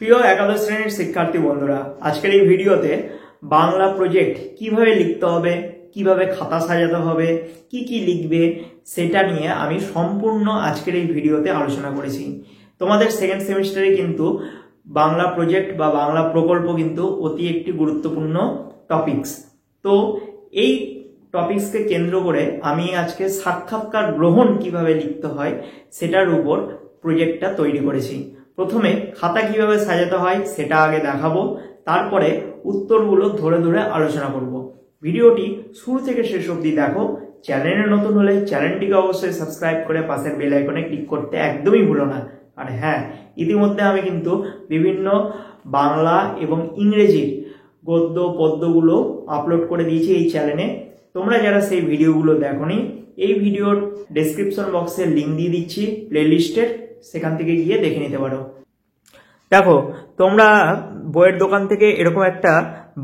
প্রিয় একাদশ শ্রেণীর শিক্ষার্থী বন্ধুরা, আজকের এই ভিডিওতে বাংলা প্রজেক্ট কিভাবে লিখতে হবে, কিভাবে খাতা সাজাতে হবে, কি কি লিখবে সেটা নিয়ে আমি সম্পূর্ণ আজকের এই ভিডিওতে আলোচনা করেছি। তোমাদের সেকেন্ড সেমিস্টারে কিন্তু বাংলা প্রজেক্ট বা বাংলা প্রকল্প কিন্তু অতি একটি গুরুত্বপূর্ণ টপিকস। তো এই টপিকসকে কেন্দ্র করে আমি আজকে সাক্ষাৎকার গ্রহণ কিভাবে লিখতে হয় সেটার উপর প্রজেক্টটা তৈরি করেছি। প্রথমে খাতা কিভাবে সাজাতে হয় সেটা আগে দেখাবো, তারপরে উত্তরগুলো ধরে ধরে আলোচনা করব। ভিডিওটি শুরু থেকে শেষ অবধি দেখো। চ্যানেলে নতুন হলে চ্যানেলটিকে অবশ্যই সাবস্ক্রাইব করে পাশের বেল আইকনে ক্লিক করতে একদমই ভুলো না। আর হ্যাঁ, ইতিমধ্যে আমি কিন্তু বিভিন্ন বাংলা এবং ইংরেজির গদ্য পদ্যগুলো আপলোড করে দিয়েছি এই চ্যানেলে। তোমরা যারা সেই ভিডিওগুলো দেখোনি, এই ভিডিওর ডেসক্রিপশন বক্সে লিঙ্ক দিয়ে দিচ্ছি প্লেলিস্টের, সেখান থেকে গিয়ে দেখে নিতে পারো। দেখো, তোমরা বইয়ের দোকান থেকে এরকম একটা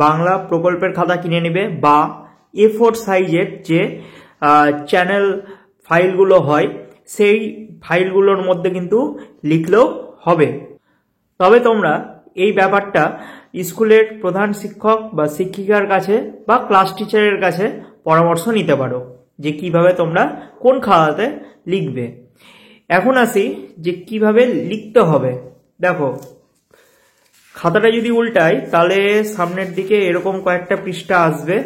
বাংলা প্রকল্পের খাতা কিনে নেবে, বা A4 সাইজের যে চ্যানেল ফাইলগুলো হয় সেই ফাইলগুলোর মধ্যে কিন্তু লিখলেও হবে। তবে তোমরা এই ব্যাপারটা স্কুলের প্রধান শিক্ষক বা শিক্ষিকার কাছে বা ক্লাস টিচারের কাছে পরামর্শ নিতে পারো যে কিভাবে তোমরা কোন খাতাতে লিখবে। এখন আসি যে কিভাবে লিখতে হবে। দেখো, খাতাটা যদি উল্টাই তাহলে সামনের দিকে এরকম কয়েকটা পৃষ্ঠা আসবে।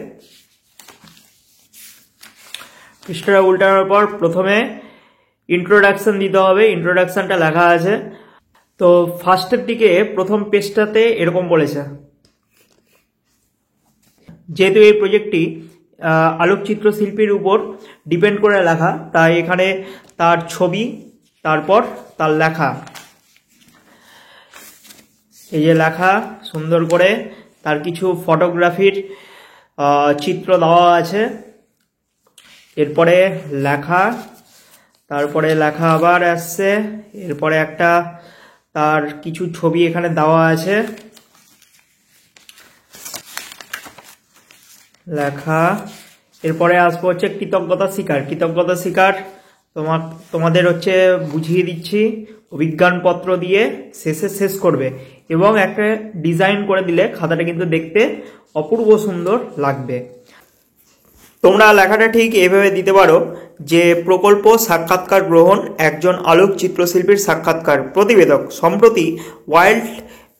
পৃষ্ঠাটা উল্টানোর পর প্রথমে ইন্ট্রোডাকশন দিতে হবে। ইন্ট্রোডাকশনটা লেখা আছে। তো ফার্স্টের দিকে প্রথম পেজটাতে এরকম বলেছে, যেহেতু এই প্রজেক্টটি আলোকচিত্র শিল্পীর উপর ডিপেন্ড করে লেখা, তাই এখানে তার ছবি, তারপর তার লেখা, এই যে লেখা সুন্দর করে, তার কিছু ফটোগ্রাফির চিত্র দেওয়া আছে, এরপরে লেখা, তারপরে লেখা আবার আসছে, এরপরে একটা তার কিছু ছবি এখানে দেওয়া আছে, লেখা। এরপরে আসবো হচ্ছে কৃতজ্ঞতা স্বীকার। কৃতজ্ঞতা স্বীকার তোমাদের হচ্ছে বুঝিয়ে দিচ্ছি, অভিজ্ঞানপত্র দিয়ে শেষে শেষ করবে এবং একটা ডিজাইন করে দিলে খাতাটা কিন্তু দেখতে অপূর্ব সুন্দর লাগবে। তোমরা লেখাটা ঠিক এইভাবে দিতে পারো যে প্রকল্প সাক্ষাৎকার গ্রহণ, একজন আলোক চিত্রশিল্পীর সাক্ষাৎকার, প্রতিবেদক সম্প্রতি ওয়াইল্ড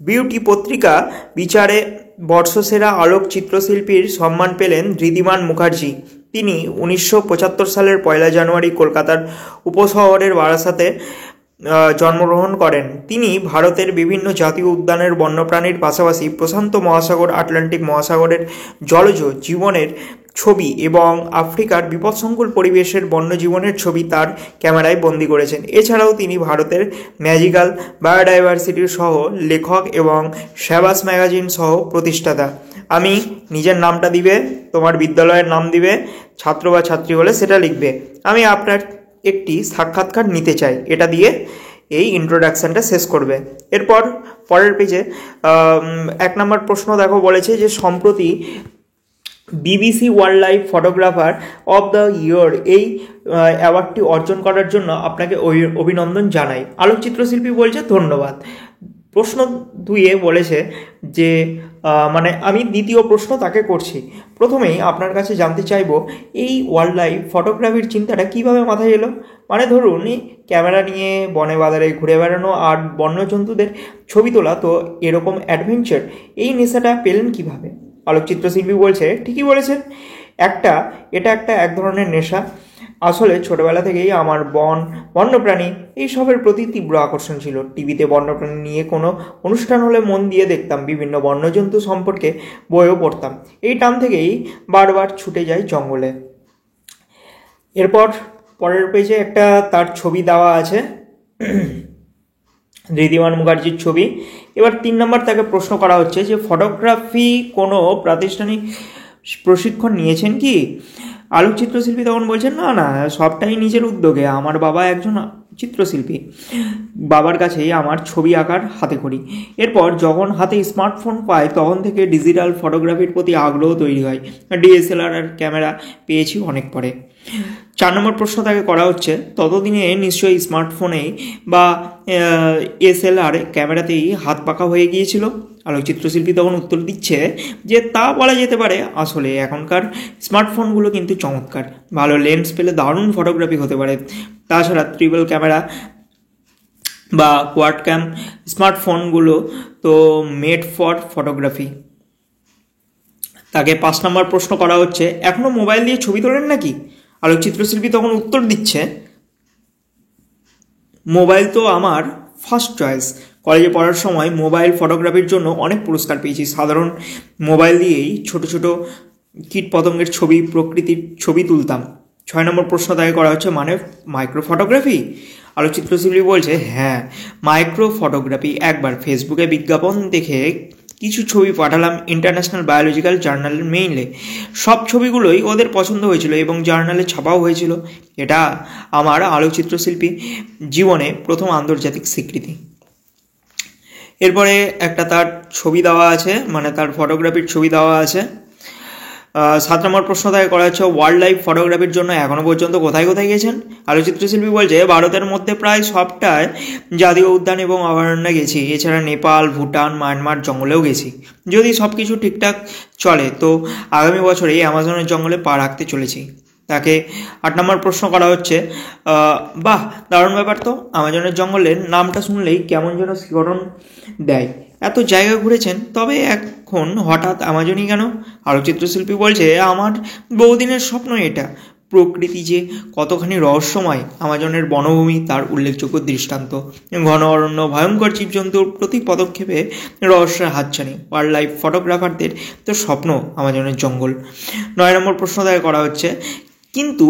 বিউটি পত্রিকা বিচারে বর্ষসেরা আলোক চিত্রশিল্পীর সম্মান পেলেন ঋদ্ধিমান মুখার্জি। তিনি 1975 সালের 1 জানুয়ারি কলকাতার উপশহরের বারাসাতে জন্মগ্রহণ করেন। তিনি ভারতের বিভিন্ন জাতীয় উদ্যানের বন্যপ্রাণীর পাশাপাশি প্রশান্ত মহাসাগর, আটলান্টিক মহাসাগরের জলজ জীবনের ছবি এবং আফ্রিকার বিপদসংকুল পরিবেশের বন্যজীবনের ছবি তার ক্যামেরায় বন্দী করেছেন। এছাড়াও তিনি ভারতের ম্যাজিক্যাল বায়োডাইভার্সিটির সহ লেখক এবং শ্যাবাস ম্যাগাজিন সহ প্রতিষ্ঠাতা। আমি নিজের নামটা দিবে, তোমার বিদ্যালয়ের নাম দিবে, ছাত্র বা ছাত্রী হলে সেটা লিখবে। আমি আপনার একটি সাক্ষাৎকার নিতে চাই, এটা দিয়ে এই ইন্ট্রোডাকশনটা শেষ করবে। এরপর পরের পেজে 1 নম্বর প্রশ্ন দেখো, বলেছে যে সম্প্রতি BBC wild life photographer of the year এই অ্যাওয়ার্ডটি অর্জন করার জন্য আপনাকে অভিনন্দন জানাই। আলোকচিত্রশিল্পী বলছে ধন্যবাদ। প্রশ্ন 2-এ বলেছে যে মানে আমি দ্বিতীয় প্রশ্ন তাকে করছি। প্রথমেই আপনার কাছে জানতে চাইবো এই ওয়াইল্ড লাইফ ফটোগ্রাফির চিন্তাটা কিভাবে মাথায় এলো। মানে ধরুন ক্যামেরা নিয়ে বনে বাজারে ঘুরে বেড়ানো আর বন্যজন্তুদের ছবি তোলা, তো এরকম অ্যাডভেঞ্চার এই নেশাটা পেলেন কিভাবে? আলোকচিত্রশিল্পী বলছে ঠিকই বলেছেন, এটা একটা এক ধরনের নেশা। আসলে ছোটবেলা থেকেই আমার বন্যপ্রাণী এইসবের প্রতি তীব্র আকর্ষণ ছিল। টিভিতে বন্যপ্রাণী নিয়ে কোনো অনুষ্ঠান হলে মন দিয়ে দেখতাম, বিভিন্ন বন্যজন্তু সম্পর্কে বইও পড়তাম। এই টান থেকেই বারবার ছুটে যাই জঙ্গলে। এরপর পরের পেজে একটা তার ছবি দেওয়া আছে, ঋদ্ধিমান মুখার্জির ছবি। এবার 3 নম্বর তাকে প্রশ্ন করা হচ্ছে যে ফটোগ্রাফি কোনো প্রাতিষ্ঠানিক প্রশিক্ষণ নিয়েছেন কি? আলোকচিত্রশিল্পী তখন বলছেন না, সবটাই নিজের উদ্যোগে। আমার বাবা একজন চিত্রশিল্পী, বাবার কাছেই আমার ছবি আঁকার হাতে করি। এরপর যখন হাতে স্মার্টফোন পাই তখন থেকে ডিজিটাল ফটোগ্রাফির প্রতি আগ্রহ তৈরি হয়। DSLR আর ক্যামেরা পেয়েছি অনেক পরে। 4 নম্বর প্রশ্ন তাকে করা হচ্ছে, ততদিনে নিশ্চয়ই স্মার্টফোনেই বা এসএলআর ক্যামেরাতেই হাত পাকা হয়ে গিয়েছিল। আলোকচিত্রশিল্পী তখন উত্তর দিচ্ছে যে তা বলা যেতে পারে। আসলে এখনকার স্মার্টফোনগুলো কিন্তু চমৎকার, ভালো লেন্স পেলে দারুণ ফটোগ্রাফি হতে পারে। তাছাড়া ট্রিপল ক্যামেরা বা কোয়াড ক্যাম স্মার্টফোনগুলো তো মেড ফর ফটোগ্রাফি। তাকে 5 নম্বর প্রশ্ন করা হচ্ছে, এখনও মোবাইল দিয়ে ছবি তোলেন নাকি? আলোকচিত্রশিল্পী তখন উত্তর দিচ্ছে, মোবাইল তো আমার ফার্স্ট চয়েস। কলেজে পড়ার সময় মোবাইল ফটোগ্রাফির জন্য অনেক পুরস্কার পেয়েছি। সাধারণ মোবাইল দিয়েই ছোট ছোট কীট পতঙ্গের ছবি, প্রকৃতির ছবি তুলতাম। 6 নম্বর প্রশ্ন তাকে করা হচ্ছে, মানে মাইক্রো ফটোগ্রাফি? আলোকচিত্রশিল্পী বলছে, হ্যাঁ, মাইক্রো ফটোগ্রাফি। একবার ফেসবুকে বিজ্ঞাপন দেখে কিছু ছবি পাঠালাম ইন্টারন্যাশনাল বায়োলজিক্যাল জার্নালের মেইলে। সব ছবিগুলোই ওদের পছন্দ হয়েছিল এবং জার্নালে ছাপাও হয়েছিল। এটা আমার আলোকচিত্রশিল্পী জীবনে প্রথম আন্তর্জাতিক স্বীকৃতি। এরপরে একটা তার ছবি দেওয়া আছে, মানে তার ফটোগ্রাফির ছবি দেওয়া আছে। 7 নম্বর প্রশ্ন তাকে করা হচ্ছে, ওয়াইল্ড লাইফ ফটোগ্রাফির জন্য এখনও পর্যন্ত কোথায় কোথায় গেছেন? আলোকচিত্রশিল্পী বলছে, ভারতের মধ্যে প্রায় সবটায় জাতীয় উদ্যান এবং অভয়ারণ্যে গেছি। এছাড়া নেপাল, ভুটান, মায়ানমার জঙ্গলেও গেছি। যদি সব কিছু ঠিকঠাক চলে তো আগামী বছরেই অ্যামাজনের জঙ্গলে পা রাখতে চলেছি। তাকে 8 নম্বর প্রশ্ন করা হচ্ছে, বাহ, দারুণ ব্যাপার তো। অ্যামাজনের জঙ্গলের নামটা শুনলেই কেমন যেন শিহরণ দেয়। এত জায়গা ঘুরেছেন, তবে এখন হঠাৎ অ্যামাজনই কেন? আলোকচিত্রশিল্পী বলছে, আমার বহুদিনের স্বপ্ন এটা। প্রকৃতি যে কতখানি রহস্যময়, অ্যামাজনের বনভূমি তার উল্লেখযোগ্য দৃষ্টান্ত। ঘন অরণ্য, ভয়ঙ্কর জীবজন্তুর প্রতি পদক্ষেপে রহস্যের হাতছানি। ওয়াইল্ড লাইফ ফটোগ্রাফারদের তো স্বপ্ন অ্যামাজনের জঙ্গল। 9 নম্বর প্রশ্ন তাকে করা হচ্ছে, কিন্তু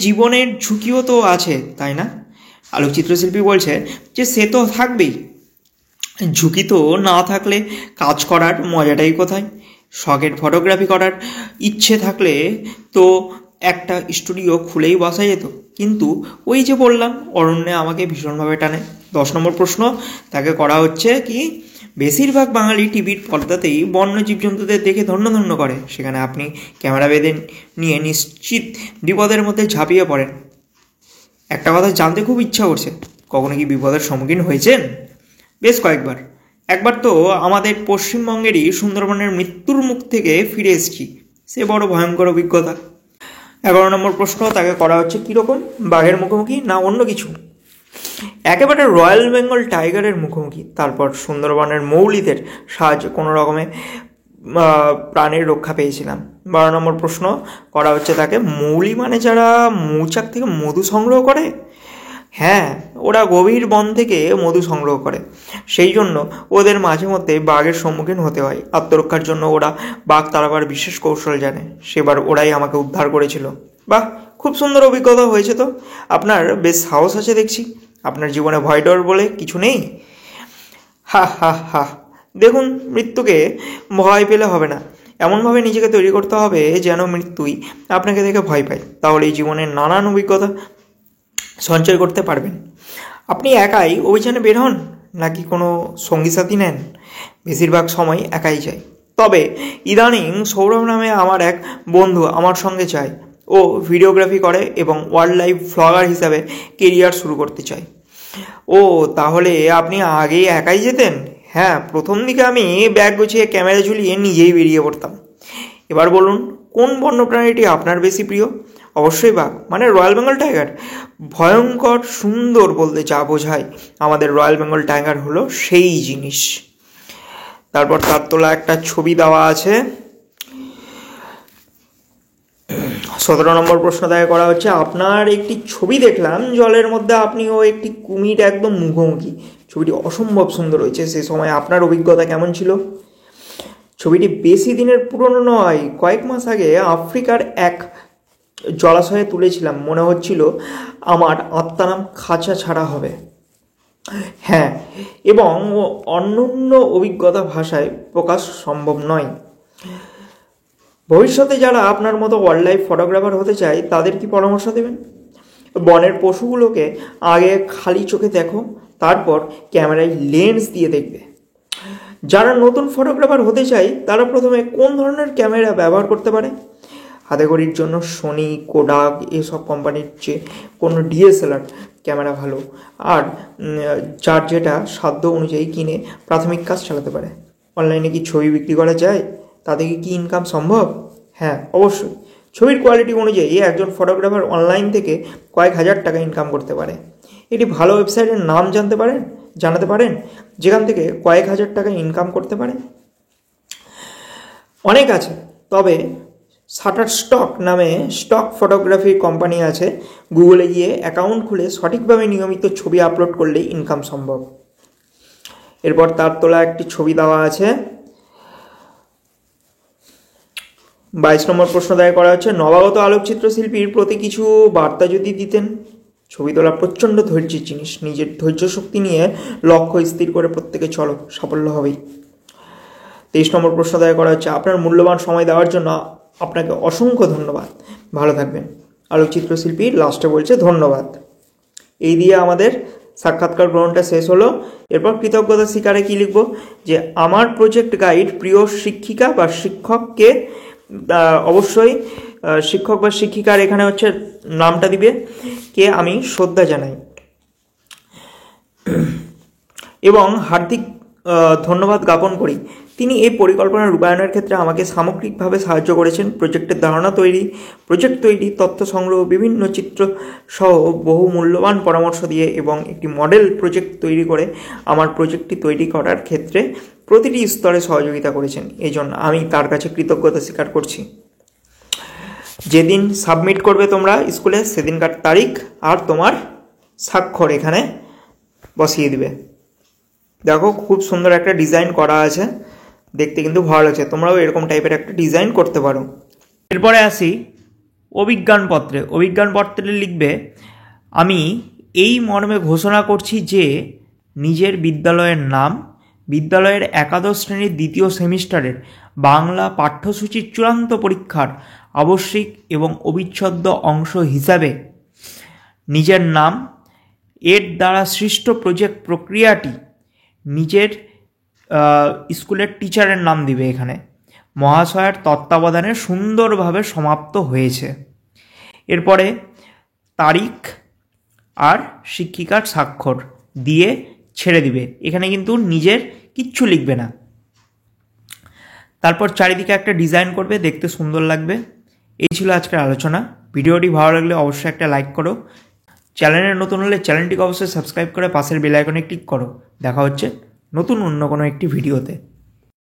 জীবনের ঝুঁকিও তো আছে, তাই না? আলোকচিত্রশিল্পী বলছে যে সে তো থাকবেই। ঝুঁকি তো না থাকলে কাজ করার মজাটাই কোথায়? শখের ফটোগ্রাফি করার ইচ্ছে থাকলে তো একটা স্টুডিও খুলেই বসা যেত, কিন্তু ওই যে বললাম, অরণ্যে আমাকে ভীষণভাবে টানে। 10 নম্বর প্রশ্ন তাকে করা হচ্ছে কি, বেশিরভাগ বাঙালি টিভির পর্দাতেই বন্য জীবজন্তুদের দেখে ধন্য ধন্য করে, সেখানে আপনি ক্যামেরা বেঁধে নিয়ে নিশ্চিত বিপদের মধ্যে ঝাঁপিয়ে পড়েন। একটা কথা জানতে খুব ইচ্ছা করছে, কখনো কি বিপদের সম্মুখীন হয়েছেন? বেশ কয়েকবার। একবার তো আমাদের পশ্চিমবঙ্গেরই সুন্দরবনের মৃত্যুর মুখ থেকে ফিরে এসেছি, সে বড় ভয়ঙ্কর অভিজ্ঞতা। 11 নম্বর প্রশ্ন তাকে করা হচ্ছে, কীরকম, বাঘের মুখোমুখি না অন্য কিছু? একেবারে রয়্যাল বেঙ্গল টাইগারের মুখোমুখি। তারপর সুন্দরবনের মৌলিদের সাহায্যে কোনো রকমে প্রাণের রক্ষা পেয়েছিলাম। 12 নম্বর প্রশ্ন করা হচ্ছে তাকে, মৌলি মানে যারা মৌচাক থেকে মধু সংগ্রহ করে? হ্যাঁ, ওরা গভীর বন থেকে মধু সংগ্রহ করে, সেই জন্য ওদের মাঝে মধ্যে বাঘের সম্মুখীন হতে হয়। আত্মরক্ষার জন্য ওরা বাঘ তাড়াবার বিশেষ কৌশল জানে। সেবার ওরাই আমাকে উদ্ধার করেছিল। বাহ, খুব সুন্দর অভিজ্ঞতা হয়েছে তো। আপনার বেশ সাহস আছে দেখছি। আপনার জীবনে ভয় ডর বলে কিছু নেই? হা হা হা। দেখুন, মৃত্যুকে ভয় পেলে হবে না, এমনভাবে নিজেকে তৈরি করতে হবে যেন মৃত্যুই আপনাকে দেখে ভয় পায়। তাহলে এই জীবনের নানান অভিজ্ঞতা সঞ্চয় করতে পারবেন। আপনি একাই অভিযানে বের হন নাকি কোনো সঙ্গী সাথী নেন? বেশিরভাগ সময় একাই যাই, তবে ইদানিং সৌরভ নামে আমার এক বন্ধু আমার সঙ্গে চায়। ও ভিডিওগ্রাফি করে এবং ওয়াইল্ড লাইফ ব্লগার হিসাবে কেরিয়ার শুরু করতে চায়। ও, তাহলে আপনি আগেই একাই যেতেন? হ্যাঁ, প্রথম দিকে আমি ব্যাগ গুছিয়ে ক্যামেরা ঝুলিয়ে নিজেই বেরিয়ে পড়তাম। এবার বলুন, কোন বন্যপ্রাণীটি আপনার বেশি প্রিয়? অবশ্যই বাঘ, মানে রয়্যাল বেঙ্গল টাইগার। ভয়ঙ্কর সুন্দর বলতে যা বোঝায়, আমাদের রয়্যাল বেঙ্গল টাইগার হলো সেই জিনিস। তারপর তার তোলা একটা ছবি দেওয়া আছে। 17 নম্বর প্রশ্ন তাকে করা হচ্ছে, আপনার একটি ছবি দেখলাম জলের মধ্যে, আপনি ও একটি কুমির একদম মুখোমুখি। ছবিটি অসম্ভব সুন্দর হয়েছে। সে সময় আপনার অভিজ্ঞতা কেমন ছিল? ছবিটি বেশি দিনের পুরনো নয়, কয়েক মাস আগে আফ্রিকার এক জলাশয়ে তুলেছিলাম। মনে হচ্ছিল আমার আত্মারাম খাঁচা ছাড়া হবে। হ্যাঁ, এবং অন্যান্য অভিজ্ঞতা ভাষায় প্রকাশ সম্ভব নয়। ভবিষ্যতে যারা আপনার মতো ওয়াইল্ড লাইফ ফটোগ্রাফার হতে চায় তাদের কি পরামর্শ দেবেন? বনের পশুগুলোকে আগে খালি চোখে দেখো, তারপর ক্যামেরায় লেন্স দিয়ে দেখবে। যারা নতুন ফটোগ্রাফার হতে চায় তারা প্রথমে কোন ধরনের ক্যামেরা ব্যবহার করতে পারে? হাতে ঘড়ির জন্য সোনি, কোডাক এসব কোম্পানির যে কোনো ডিএসএলআর ক্যামেরা ভালো, আর যার যেটা সাধ্য অনুযায়ী কিনে প্রাথমিক কাজ চালাতে পারে। অনলাইনে কি ছবি বিক্রি করা যায়? তাতে কি ইনকাম সম্ভব? হ্যাঁ, অবশ্যই। ছবির কোয়ালিটি অনুযায়ী একজন ফটোগ্রাফার অনলাইন থেকে কয়েক হাজার টাকা ইনকাম করতে পারে। একটি ভালো ওয়েবসাইটের নাম জানাতে পারেন যেখান থেকে কয়েক হাজার টাকা ইনকাম করতে পারে? অনেক আছে, তবে শাটারস্টক নামে স্টক ফটোগ্রাফি কোম্পানি আছে। গুগলে গিয়ে অ্যাকাউন্ট খুলে সঠিকভাবে নিয়মিত ছবি আপলোড করলেই ইনকাম সম্ভব। এরপর তার তোলা একটি ছবি দেওয়া আছে। 22 নম্বর প্রশ্ন দায়ের করা হচ্ছে, নবাগত আলোকচিত্র শিল্পীর প্রতি কিছু বার্তা যদি দিতেন। ছবি তোলা প্রচণ্ড ধৈর্যের জিনিস, নিজের ধৈর্য শক্তি নিয়ে লক্ষ্য স্থির করে প্রত্যেকে চলো, সাফল্য হবেই। 23 নম্বর প্রশ্ন দায়ের করা হচ্ছে, আপনার মূল্যবান সময় দেওয়ার জন্য আপনাকে অসংখ্য ধন্যবাদ, ভালো থাকবেন। আলোকচিত্র শিল্পী লাস্টে বলছে ধন্যবাদ। এই দিয়ে আমাদের সাক্ষাৎকার গ্রহণটা শেষ হলো। এরপর কৃতজ্ঞতা স্বীকারে কি লিখব, যে আমার প্রজেক্ট গাইড প্রিয় শিক্ষিকা বা শিক্ষককে, অবশ্যই শিক্ষক বা শিক্ষিকার এখানে হচ্ছে নামটা দিবে, কে আমি শ্রদ্ধা জানাই এবং হার্দিক ধন্যবাদ জ্ঞাপন করি। তিনি এই পরিকল্পনা রূপায়ণের ক্ষেত্রে আমাকে সামগ্রিকভাবে সাহায্য করেছেন। প্রজেক্টের ধারণা তৈরি, প্রজেক্ট তৈরি, তথ্য সংগ্রহ, বিভিন্ন চিত্র সহ বহু মূল্যবান পরামর্শ দিয়ে এবং একটি মডেল প্রজেক্ট তৈরি করে আমার প্রজেক্টটি তৈরি করার ক্ষেত্রে প্রতিটি স্তরে সহযোগিতা করেছেন। এই জন্য আমি তার কাছে কৃতজ্ঞতা স্বীকার করছি। যেদিন সাবমিট করবে তোমরা স্কুলে, সেদিনকার তারিখ আর তোমার স্বাক্ষর এখানে বসিয়ে দিবে। দেখো, খুব সুন্দর একটা ডিজাইন করা আছে, দেখতে কিন্তু ভালো লাগছে। তোমরাও এরকম টাইপের একটা ডিজাইন করতে পারো। এরপরে আসি অভিজ্ঞানপত্রে। অভিজ্ঞানপত্রে লিখবে, আমি এই মর্মে ঘোষণা করছি যে নিজের বিদ্যালয়ের নাম, বিদ্যালয়ের একাদশ শ্রেণীর দ্বিতীয় সেমিস্টারের বাংলা পাঠ্যসূচির চূড়ান্ত পরীক্ষার আবশ্যিক এবং অবিচ্ছেদ্য অংশ হিসাবে নিজের নাম, এর দ্বারা সৃষ্ট প্রজেক্ট প্রক্রিয়াটি নিজের স্কুলের টিচারের নাম দিবে। এখানে মহাশয়ের তত্ত্বাবধানে সুন্দরভাবে সমাপ্ত হয়েছে। এরপরে তারিখ আর শিক্ষিকার স্বাক্ষর দিয়ে ছেড়ে দিবে। এখানে কিন্তু নিজের কিচ্ছু লিখবে না। তারপর চারিদিকে একটা ডিজাইন করবে, দেখতে সুন্দর লাগবে। এই ছিল আজকের আলোচনা। ভিডিওটি ভালো লাগলে অবশ্যই একটা লাইক করো। চ্যানেলে নতুন হলে চ্যানেলটিকে অবশ্যই সাবস্ক্রাইব করে পাশের বেল আইকনে ক্লিক করো। দেখা হচ্ছে নতুন অন্য কোনো একটি ভিডিওতে।